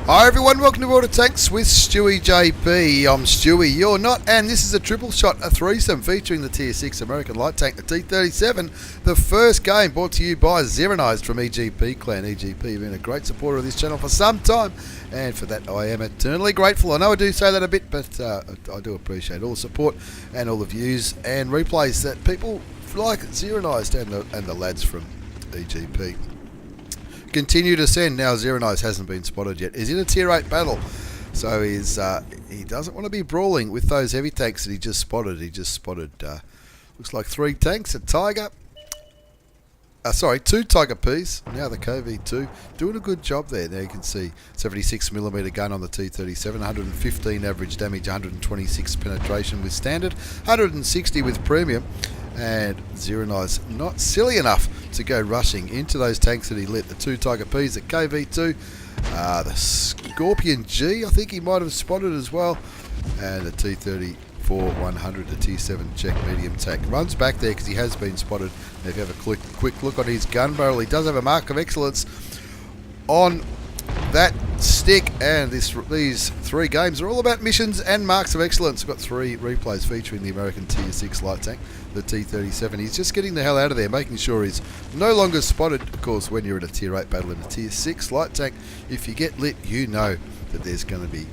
Hi everyone, welcome to World of Tanks with stewiejp. I'm Stewie, you're not, and this is a triple shot, a threesome featuring the Tier 6 American light tank, the T37, the first game brought to you by Zeronized from EGP Clan. EGP have been a great supporter of this channel for some time, and for that I am eternally grateful. I know I do say that a bit, but I do appreciate all the support and all the views and replays that people like Zeronized and the lads from EGP continue to send. Now Zeronized hasn't been spotted yet. He's in a tier 8 battle, so he doesn't want to be brawling with those heavy tanks that he just spotted. Looks like 3 tanks, a Tiger, two Tiger Ps, now the KV2, doing a good job there. Now you can see 76mm gun on the T37, 115 average damage, 126 penetration with standard, 160 with premium. And Zeronized not silly enough to go rushing into those tanks that he lit. The 2 Tiger Ps, the KV2, the Scorpion G, I think he might have spotted as well, and the T37 the Tier 7 Czech medium tank. Runs back there because he has been spotted. Now if you have a quick look on his gun barrel, he does have a mark of excellence on that stick, and these 3 games are all about missions and marks of excellence. We've got 3 replays featuring the American Tier 6 light tank, the T37. He's just getting the hell out of there, making sure he's no longer spotted. Of course, when you're in a tier 8 battle in a tier 6 light tank, if you get lit, you know that there's going to be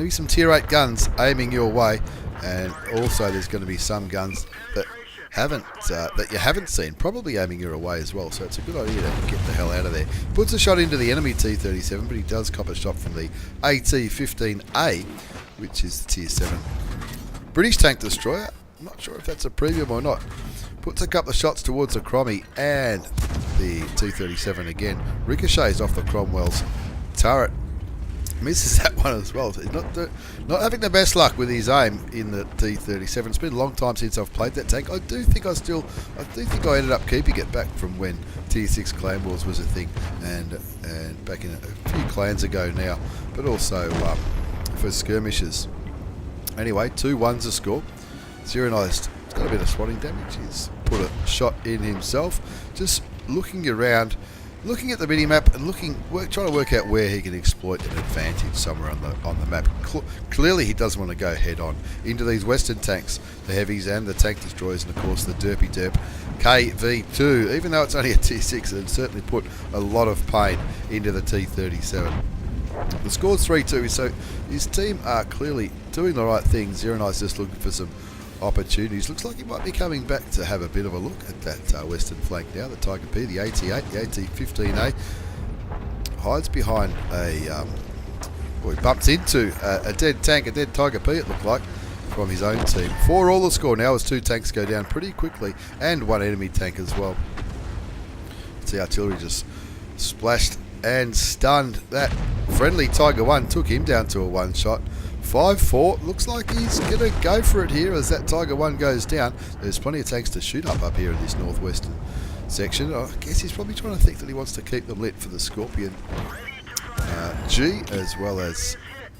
some tier 8 guns aiming your way, and also there's going to be some guns that you haven't seen, probably aiming your way as well. So it's a good idea to get the hell out of there. Puts a shot into the enemy T37, but he does cop a shot from the AT15A, which is the Tier 7 British tank destroyer. I'm not sure if that's a premium or not. Puts a couple of shots towards the Cromie, and the T37 again ricochets off the Cromwell's turret. Misses that one as well. He's not having the best luck with his aim in the T37. It's been a long time since I've played that tank. I do think I ended up keeping it back from when Tier 6 Clan Wars was a thing, and back in a few clans ago now, but also for skirmishes. Anyway, 2-1's a score. Zeronized, he's got a bit of swatting damage. He's put a shot in himself. Just looking around, looking at the mini-map and trying to work out where he can exploit an advantage somewhere on the map. Clearly he doesn't want to go head-on into these western tanks, the heavies and the tank destroyers, and of course the derpy derp KV2. Even though it's only a Tier 6, it certainly put a lot of pain into the T37. The score's 3-2, so his team are clearly doing the right thing. Zeronized just looking for some opportunities. Looks like he might be coming back to have a bit of a look at that western flank now. The Tiger P, the AT8, the AT15A hides behind he bumps into a dead tank, a dead Tiger P it looked like, from his own team. 4 all the score now as 2 tanks go down pretty quickly, and 1 enemy tank as well. The artillery just splashed and stunned that friendly Tiger 1, took him down to a 1 shot. 5-4, looks like he's going to go for it here as that Tiger 1 goes down. There's plenty of tanks to shoot up here in this northwestern section. I guess he's probably trying to think that he wants to keep them lit for the Scorpion G, as well as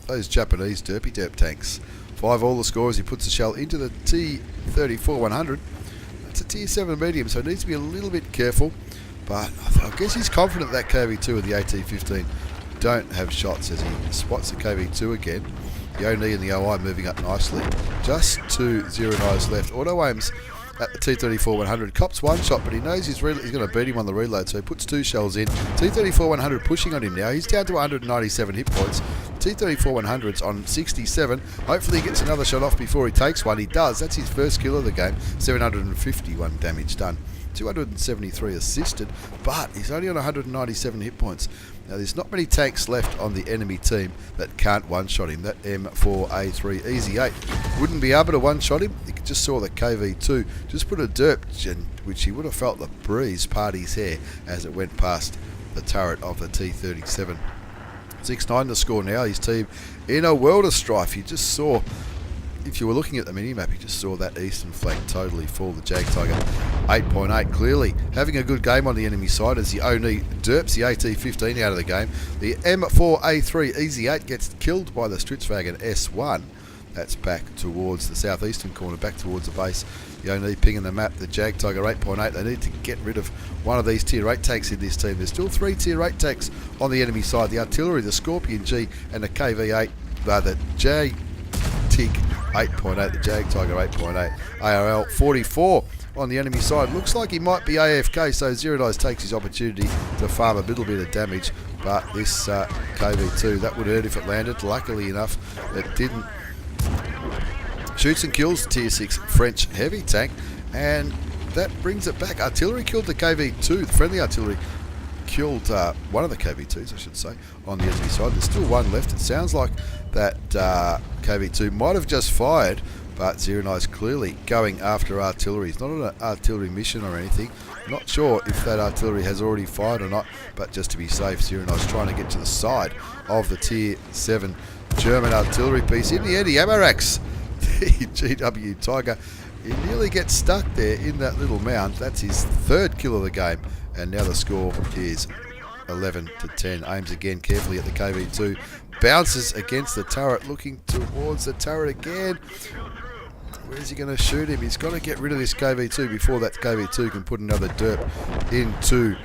those Japanese derpy derp tanks. 5 all the score as he puts the shell into the T37. That's a Tier 7 medium, so it needs to be a little bit careful. But I guess he's confident that KV2 and the AT15 don't have shots as he spots the KV2 again. The ONI and the OI moving up nicely. Just 2 Zeronized left. Auto aims at the T37 cops 1 shot, but he knows he's going to beat him on the reload, so he puts 2 shells in. T37 pushing on him now. He's down to 197 hit points. T37's on 67. Hopefully he gets another shot off before he takes one. He does. That's his first kill of the game. 751 damage done. 273 assisted, but he's only on 197 hit points. Now there's not many tanks left on the enemy team that can't one-shot him. That M4A3 Easy 8 wouldn't be able to one-shot him. You just saw the KV2 just put a derp, which he would have felt the breeze part his hair as it went past the turret of the T37. 6-9 the score now. His team in a world of strife. You just saw, if you were looking at the mini-map, you just saw that eastern flank totally fall. The Jag Tiger 8.8 clearly having a good game on the enemy side as the ONI derps the AT15 out of the game. The M4A3 Easy 8 gets killed by the Stritzwagen S1. That's back towards the southeastern corner, back towards the base. The only ping in the map, the Jag Tiger 8.8. They need to get rid of one of these tier 8 tanks in this team. There's still 3 tier 8 tanks on the enemy side. The artillery, the Scorpion G, and the KV8, the Jag TIG 8.8, the Jag Tiger 8.8. ARL 44 on the enemy side. Looks like he might be AFK, so Zeronized takes his opportunity to farm a little bit of damage. But this KV2, that would hurt if it landed. Luckily enough, it didn't. Shoots and kills tier 6 French heavy tank, and that brings it back. Artillery killed the KV2. The friendly artillery killed one of the KV2s, I should say, on the enemy side. There's still one left. It sounds like that KV2 might have just fired, but Zeronized clearly going after artillery. It's not an artillery mission or anything. Not sure if that artillery has already fired or not, but just to be safe, Zeronized trying to get to the side of the tier 7 German artillery piece. In the end, he hammerax the GW Tiger. He nearly gets stuck there in that little mound. That's his 3rd kill of the game, and now the score is 11-10. Aims again carefully at the KV2. Bounces against the turret, looking towards the turret again. Where's he going to shoot him? He's got to get rid of this KV2 before that KV2 can put another derp into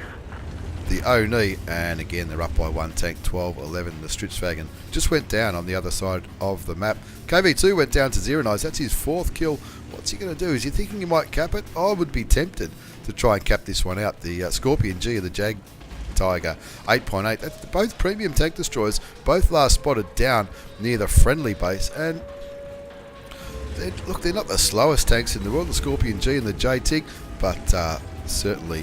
the Oni. And again, they're up by 1 tank, 12-11. The Stritzwagen just went down on the other side of the map. KV2 went down to Zeronized. That's his 4th kill. What's he going to do? Is he thinking he might cap it? I would be tempted to try and cap this one out. The Scorpion G of the Jag Tiger 8.8. That's both premium tank destroyers, both last spotted down near the friendly base. And look, they're not the slowest tanks in the world, the Scorpion G and the JTIG, but certainly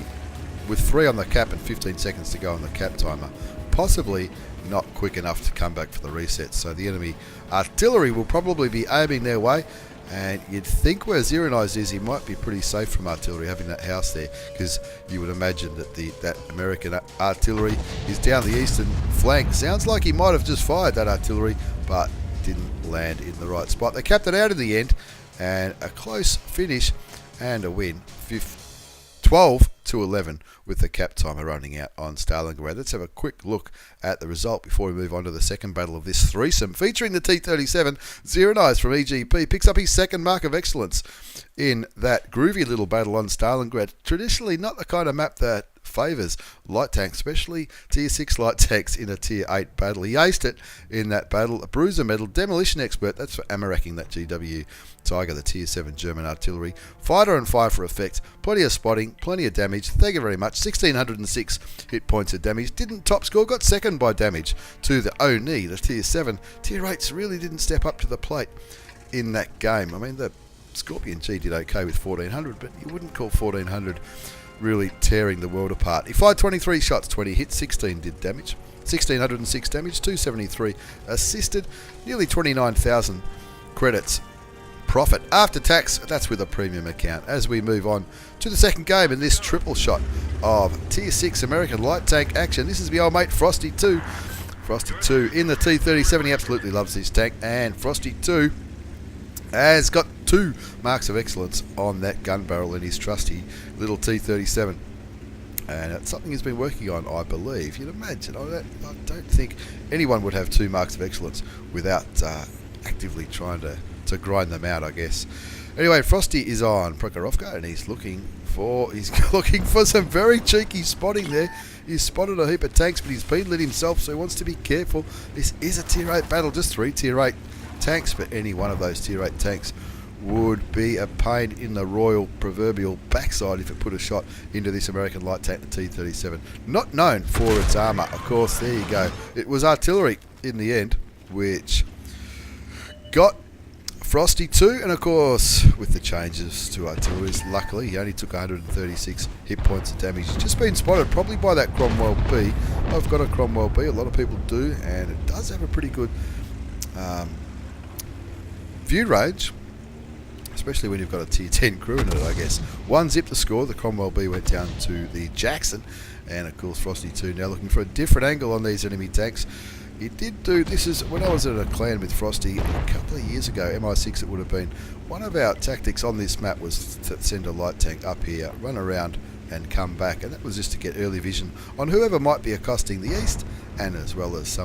with 3 on the cap and 15 seconds to go on the cap timer, possibly not quick enough to come back for the reset. So the enemy artillery will probably be aiming their way, and you'd think where Zeronized is, he might be pretty safe from artillery, having that house there, because you would imagine that that American artillery is down the eastern flank. Sounds like he might have just fired that artillery, but didn't land in the right spot. They capped it out in the end, and a close finish and a win, 12-11, with the cap timer running out on Stalingrad. Let's have a quick look at the result before we move on to the second battle of this threesome, featuring the T37. Zeronized from EGP picks up his 2nd mark of excellence in that groovy little battle on Stalingrad. Traditionally not the kind of map that favours light tanks, especially tier 6 light tanks in a tier 8 battle. He aced it in that battle. A bruiser medal, demolition expert, that's for ammeracking that GW Tiger, the tier 7 German artillery. Fighter and fire for effect, plenty of spotting, plenty of damage. Thank you very much. 1606 hit points of damage. Didn't top score, got 2nd by damage to the Oni, the tier 7. Tier 8s really didn't step up to the plate in that game. I mean, the Scorpion G did okay with 1400, but you wouldn't call 1400 really tearing the world apart. He fired 23 shots, 20 hits, 16 did damage, 1606 damage, 273 assisted, nearly 29,000 credits profit after tax. That's with a premium account. As we move on to the second game in this triple shot of tier 6 American light tank action, this is the old mate Frosty 2. Frosty 2 in the T37. He absolutely loves this tank, and Frosty 2 has got 2 marks of excellence on that gun barrel in his trusty little T37, and it's something he's been working on, I believe. You'd imagine, I don't think anyone would have 2 marks of excellence without actively trying to grind them out, I guess. Anyway, Frosty is on Prokhorovka, and he's looking for some very cheeky spotting there. He's spotted a heap of tanks, but he's been lit himself, so he wants to be careful. This is a tier 8 battle, just 3 tier 8 tanks, but any one of those tier 8 tanks would be a pain in the royal proverbial backside if it put a shot into this American light tank, the T37. Not known for its armour. Of course, there you go. It was artillery in the end, which got Frosty 2, and of course, with the changes to artilleries, luckily, he only took 136 hit points of damage. He's just been spotted, probably by that Cromwell B. I've got a Cromwell B, a lot of people do, and it does have a pretty good view range, especially when you've got a tier 10 crew in it, I guess. 1 zip to score. The Cromwell B went down to the Jackson, and of course Frosty 2 now looking for a different angle on these enemy tanks. He did do, this is when I was at a clan with Frosty a couple of years ago, MI6 it would have been. One of our tactics on this map was to send a light tank up here, run around and come back, and that was just to get early vision on whoever might be accosting the east and as well as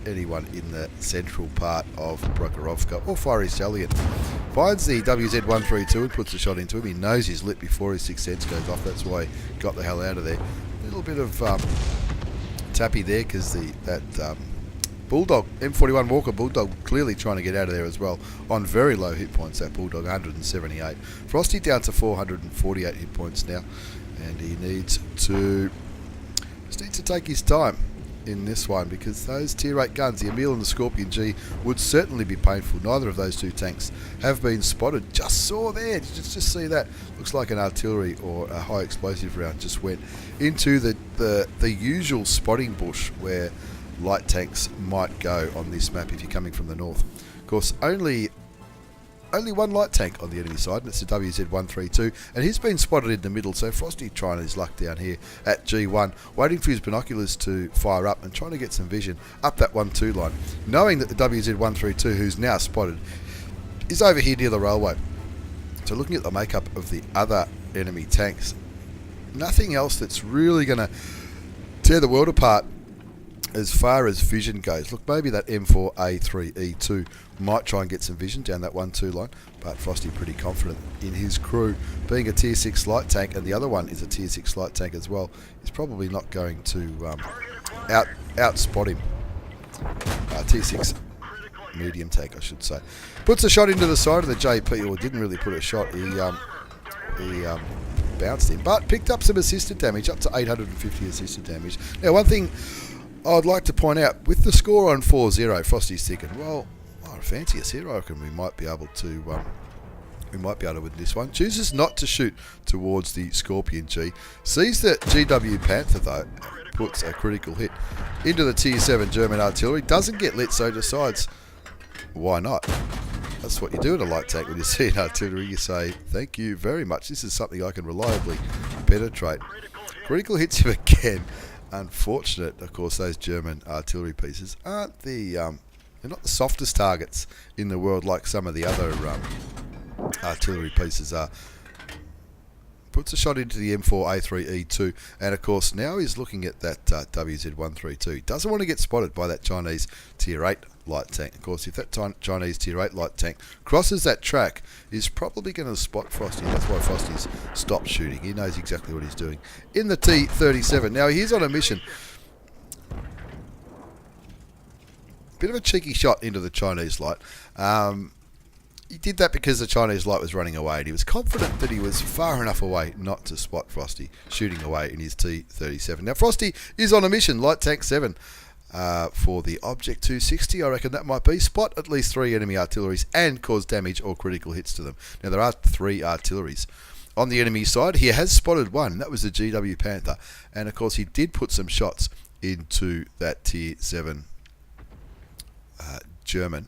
anyone in the central part of Prokhorovka or Fiery Stallion. Finds the WZ132 and puts a shot into him. He knows he's lit before his sixth sense goes off. That's why he got the hell out of there. A little bit of tappy there because that Bulldog, M41 Walker Bulldog, clearly trying to get out of there as well on very low hit points. That Bulldog 178. Frosty down to 448 hit points now, and he needs to take his time in this one because those tier 8 guns, the Emil and the Scorpion G, would certainly be painful. Neither of those two tanks have been spotted. Just saw there, just see that. Looks like an artillery or a high explosive round just went into the usual spotting bush where light tanks might go on this map if you're coming from the north. Of course, only one light tank on the enemy side, and it's the WZ132, and he's been spotted in the middle, so Frosty trying his luck down here at G1, waiting for his binoculars to fire up and trying to get some vision up that 1-2 line, knowing that the WZ132, who's now spotted, is over here near the railway. So looking at the makeup of the other enemy tanks, nothing else that's really going to tear the world apart as far as vision goes. Look, maybe that M4A3E2 might try and get some vision down that 1-2 line, but Frosty pretty confident in his crew. Being a tier 6 light tank, and the other one is a tier 6 light tank as well, is probably not going to outspot him. Tier 6 medium tank, I should say. Puts a shot into the side of the JP, or didn't really put a shot. He bounced him, but picked up some assisted damage, up to 850 assisted damage. Now, one thing I'd like to point out, with the score on 4-0, Frosty's thinking, well, I fancy us here. I reckon we might be able to win this one. Chooses not to shoot towards the Scorpion G. Sees that GW Panther, though, puts a critical hit into the tier 7 German artillery. Doesn't get lit, so decides, why not? That's what you do in a light tank when you see an artillery. You say, thank you very much. This is something I can reliably penetrate. Critical hits him again. Unfortunate, of course, those German artillery pieces aren't they're not the softest targets in the world like some of the other artillery pieces are. Puts a shot into the M4A3E2, and of course now he's looking at that WZ132. He doesn't want to get spotted by that Chinese tier 8 light tank. Of course, if that Chinese tier 8 light tank crosses that track, he's probably going to spot Frosty. That's why Frosty's stopped shooting. He knows exactly what he's doing in the T37. Now he's on a mission. Bit of a cheeky shot into the Chinese light. He did that because the Chinese light was running away, and he was confident that he was far enough away not to spot Frosty shooting away in his T37. Now Frosty is on a mission, light tank 7, for the Object 260. I reckon that might be. Spot at least 3 enemy artilleries and cause damage or critical hits to them. Now there are 3 artilleries on the enemy side. He has spotted 1, that was the GW Panther, and of course he did put some shots into that tier 7 German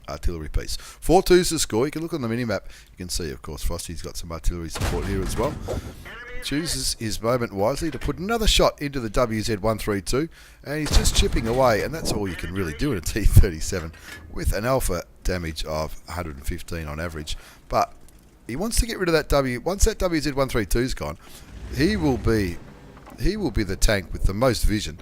artillery piece. 4-2's the score. You can look on the minimap. You can see, of course, Frosty's got some artillery support here as well. Chooses his moment wisely to put another shot into the WZ132, and he's just chipping away, and that's all you can really do in a T37 with an alpha damage of 115 on average. But he wants to get rid of that once that WZ132's gone, he will be the tank with the most vision,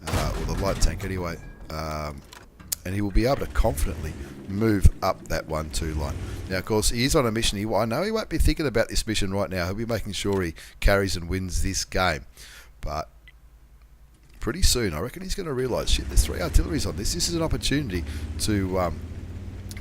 or the light tank anyway, and he will be able to confidently move up that 1-2 line. Now, of course, he is on a mission. I know he won't be thinking about this mission right now. He'll be making sure he carries and wins this game. But pretty soon, I reckon he's going to realise, shit, there's 3 artilleries on this. This is an opportunity to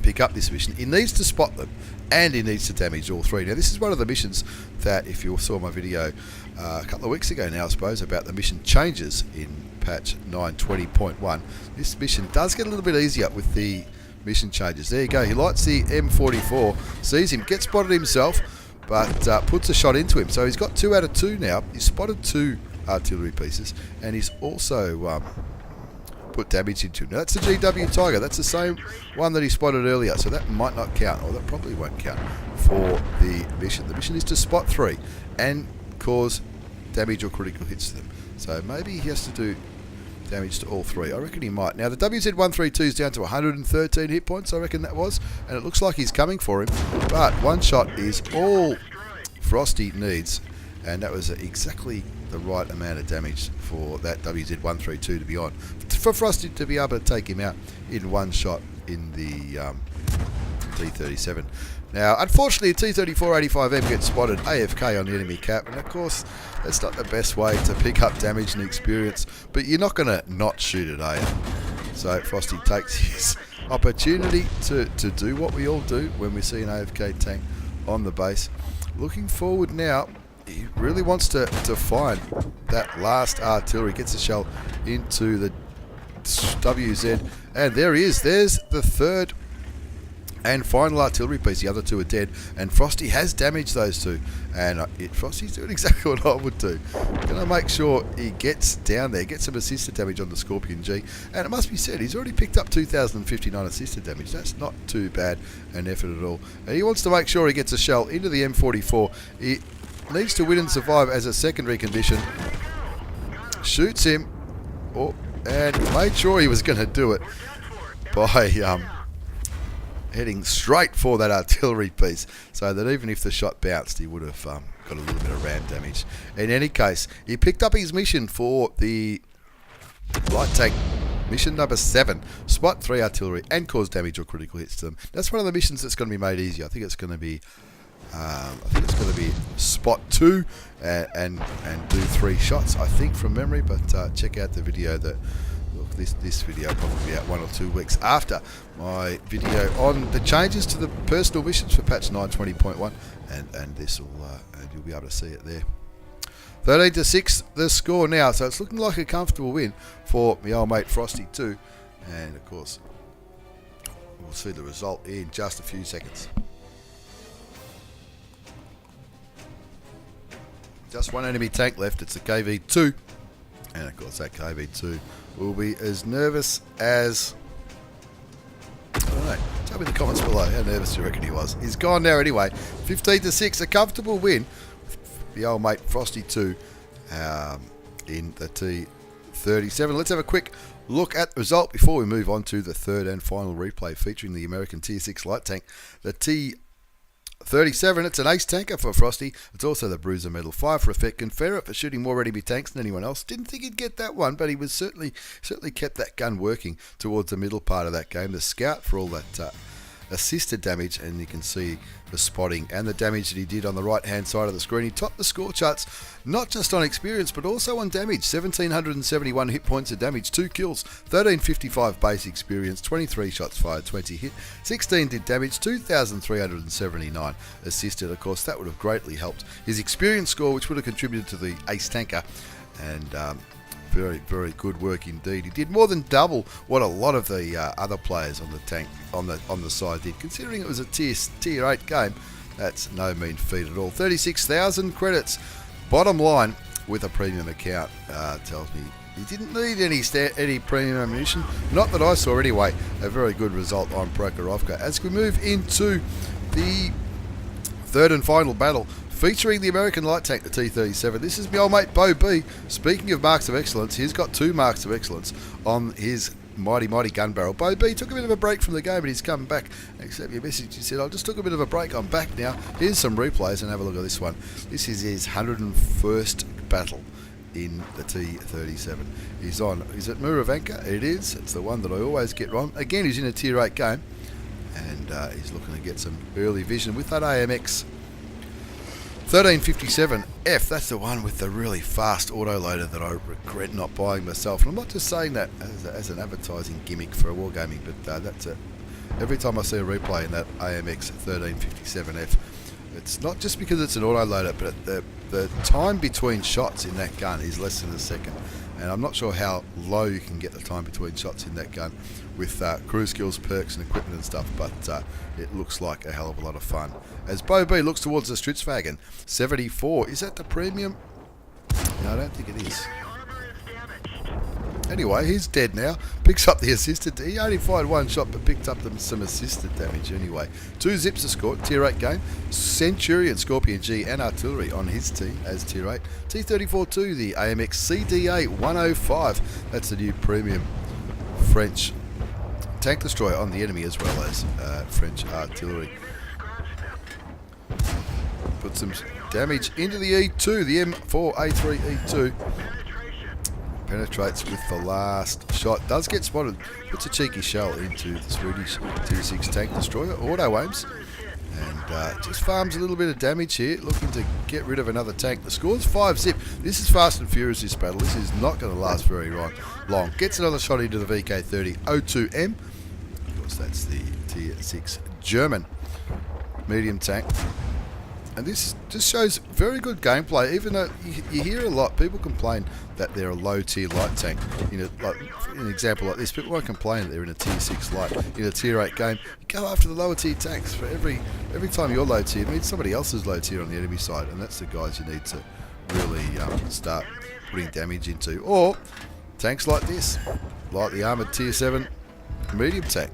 pick up this mission. He needs to spot them, and he needs to damage all 3. Now, this is one of the missions that, if you saw my video a couple of weeks ago now, I suppose, about the mission changes in patch 9.20.1, this mission does get a little bit easier with the mission changes. There you go. He lights the M44, sees him, gets spotted himself, but puts a shot into him. So he's got 2 out of 2 now. He's spotted 2 artillery pieces, and he's also put damage into him. Now that's the GW Tiger. That's the same one that he spotted earlier, so that might not count, or that probably won't count for the mission. The mission is to spot 3 and cause damage or critical hits to them. So maybe he has to do damage to all 3. I reckon he might. Now the WZ132 is down to 113 hit points, I reckon that was, and it looks like he's coming for him, but 1 shot is all Frosty needs, and that was exactly the right amount of damage for that WZ132 to be on, for Frosty to be able to take him out in one shot in the T37. Now, unfortunately, the T3485M gets spotted AFK on the enemy cap, and of course, that's not the best way to pick up damage and experience, but you're not going to not shoot it, are you? So Frosty takes his opportunity to do what we all do when we see an AFK tank on the base. Looking forward now, he really wants to find that last artillery, gets a shell into the WZ, and there he is. There's the third and final artillery piece. The other two are dead, and Frosty has damaged those two, and Frosty's doing exactly what I would do. Going to make sure he gets down there, gets some assisted damage on the Scorpion G, and it must be said, he's already picked up 2,059 assisted damage. That's not too bad an effort at all, and he wants to make sure he gets a shell into the M44. He needs to win and survive as a secondary condition. Shoots him, and made sure he was going to do it by heading straight for that artillery piece, so that even if the shot bounced, he would have got a little bit of ram damage. In any case, he picked up his mission for the light tank, mission number 7, spot 3 artillery and cause damage or critical hits to them. That's one of the missions that's going to be made easier. I think it's going to be spot 2 and do 3 shots, I think, from memory, but check out the video that this video will probably be out 1 or 2 weeks after my video on the changes to the personal missions for patch 9.20.1, and this will and you'll be able to see it there. 13-6 the score now, so it's looking like a comfortable win for my old mate Frosty too, and of course we'll see the result in just a few seconds. Just one enemy tank left, it's the KV2, and of course that KV2 will be as nervous as, I don't know, tell me in the comments below how nervous you reckon he was. He's gone now anyway. 15-6, a comfortable win. The old mate Frosty 2 in the T37. Let's have a quick look at the result before we move on to the third and final replay featuring the American Tier 6 light tank, the T37. It's an ace tanker for Frosty. It's also the Bruiser Medal 5 for effect. Confederate for shooting more ready-be tanks than anyone else. Didn't think he'd get that one, but he was certainly kept that gun working towards the middle part of that game. The Scout for all that assisted damage, and you can see the spotting and the damage that he did on the right hand side of the screen. He topped the score charts not just on experience but also on damage. 1,771 hit points of damage, 2 kills, 1,355 base experience, 23 shots fired, 20 hit, 16 did damage, 2,379 assisted. Of course, that would have greatly helped his experience score, which would have contributed to the ace tanker, and very, very good work indeed. He did more than double what a lot of the other players on the tank on the side did. Considering it was a tier 8 game, that's no mean feat at all. 36,000 credits. Bottom line, with a premium account, tells me he didn't need any premium ammunition. Not that I saw anyway. A very good result on Prokhorovka. As we move into the third and final battle, featuring the American light tank, the T37. This is my old mate BeauB. Speaking of marks of excellence, he's got 2 marks of excellence on his mighty gun barrel. BeauB took a bit of a break from the game, but he's come back. Except your message, he said, I just took a bit of a break, I'm back now. Here's some replays and have a look at this one. This is his 101st battle in the T37. He's at Muravanka. It is. It's the one that I always get wrong. Again, he's in a tier 8 game, and he's looking to get some early vision with that AMX 1357F, that's the one with the really fast autoloader that I regret not buying myself. And I'm not just saying that as an advertising gimmick for wargaming, but that's it. Every time I see a replay in that AMX 1357F, it's not just because it's an autoloader, but the time between shots in that gun is less than a second. And I'm not sure how low you can get the time between shots in that gun with crew skills, perks and equipment and stuff, but it looks like a hell of a lot of fun. As BeauB looks towards the Stritzwagen 74, is that the premium? No, I don't think it is. Anyway, he's dead now. Picks up the assisted. He only fired 1 shot, but picked up some assisted damage anyway. 2 zips to score. Tier 8 game. Centurion, Scorpion G, and artillery on his team as Tier 8. T34-2, the AMX CDA 105. That's the new premium French tank destroyer on the enemy, as well as French artillery. Put some damage into the E2, the M4A3 E2. Penetrates with the last shot. Does get spotted. Puts a cheeky shell into the Swedish Tier 6 tank destroyer. Auto aims. And just farms a little bit of damage here. Looking to get rid of another tank. The score's 5-zip. This is fast and furious, this battle. This is not going to last very long. Gets another shot into the VK30 O2M. Of course, that's the Tier 6 German medium tank. And this just shows very good gameplay, even though you hear a lot, people complain that they're a low tier light tank. You know, like in an example like this, people won't complain that they're in a tier 6 light. In a tier 8 game, you go after the lower tier tanks. For every time you're low tier, it means somebody else is low tier on the enemy side, and that's the guys you need to really start putting damage into. Or tanks like this, like the armoured tier 7 medium tank.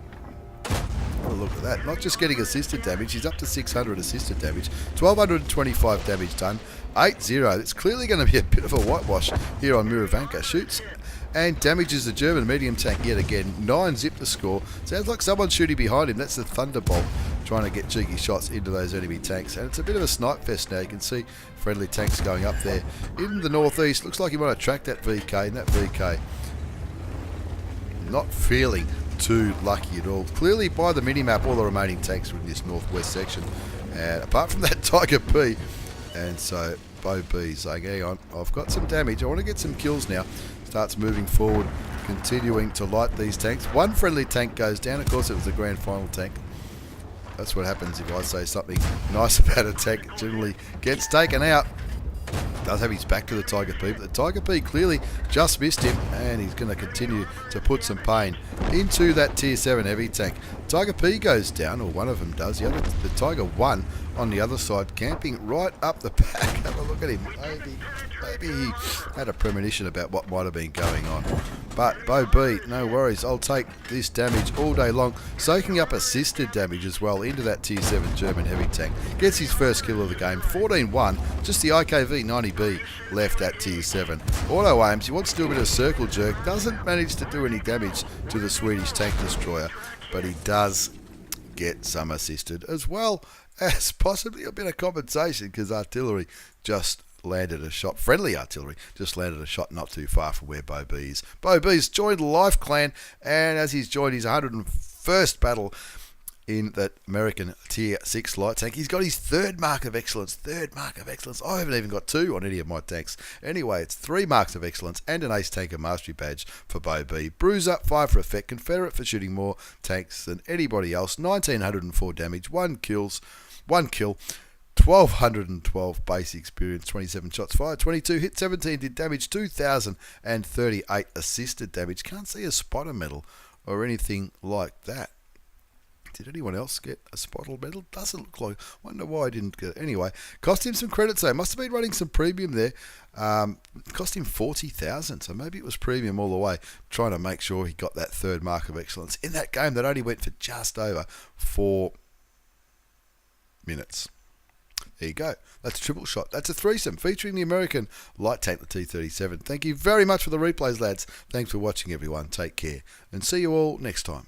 Oh, look at that. Not just getting assisted damage, he's up to 600 assisted damage, 1225 damage done, 8-0. It's clearly going to be a bit of a whitewash here on Miravanka. Shoots and damages the German medium tank yet again. 9-zip the score. Sounds like someone's shooting behind him. That's the Thunderbolt trying to get cheeky shots into those enemy tanks. And it's a bit of a snipe fest now. You can see friendly tanks going up there in the northeast. Looks like he might attract that VK, and that VK not feeling too lucky at all. Clearly by the minimap, all the remaining tanks are in this northwest section, and apart from that Tiger P. And so BeauB saying, hang on, I've got some damage, I want to get some kills now. Starts moving forward, continuing to light these tanks. One friendly tank goes down. Of course, it was the grand final tank. That's what happens if I say something nice about a tank. It generally gets taken out. Does have his back to the Tiger P, but the Tiger P clearly just missed him, and he's going to continue to put some pain into that Tier 7 heavy tank. Tiger P goes down, or one of them does. The Tiger 1 on the other side, camping right up the back. Have a look at him. Maybe he had a premonition about what might have been going on. But BeauB, no worries. I'll take this damage all day long. Soaking up assisted damage as well into that Tier 7 German heavy tank. Gets his first kill of the game. 14-1. Just the IKV 90B left at Tier 7. Auto aims. He wants to do a bit of circle jerk. Doesn't manage to do any damage to the Swedish tank destroyer. But he does get some assisted, as well as possibly a bit of compensation, because artillery just landed a shot. Friendly artillery just landed a shot not too far from where BeauB is. BeauB's joined Life Clan, and as he's joined his 101st battle in that American Tier 6 light tank, he's got his third mark of excellence. I haven't even got 2 on any of my tanks. Anyway, it's 3 marks of excellence and an Ace Tanker Mastery Badge for BeauB. Bruiser, 5 for effect. Confederate for shooting more tanks than anybody else. 1904 damage, 1 kill. 1212 base experience, 27 shots fired, 22 hit, 17 did damage, 2038 assisted damage. Can't see a spotter medal or anything like that. Did anyone else get a spottle medal? Doesn't look like. Wonder why I didn't get it. Anyway, cost him some credits though. Must have been running some premium there. Cost him 40,000, so maybe it was premium all the way. Trying to make sure he got that third mark of excellence in that game that only went for just over 4 minutes. There you go. That's a triple shot. That's a threesome featuring the American light tank, the T37. Thank you very much for the replays, lads. Thanks for watching, everyone. Take care, and see you all next time.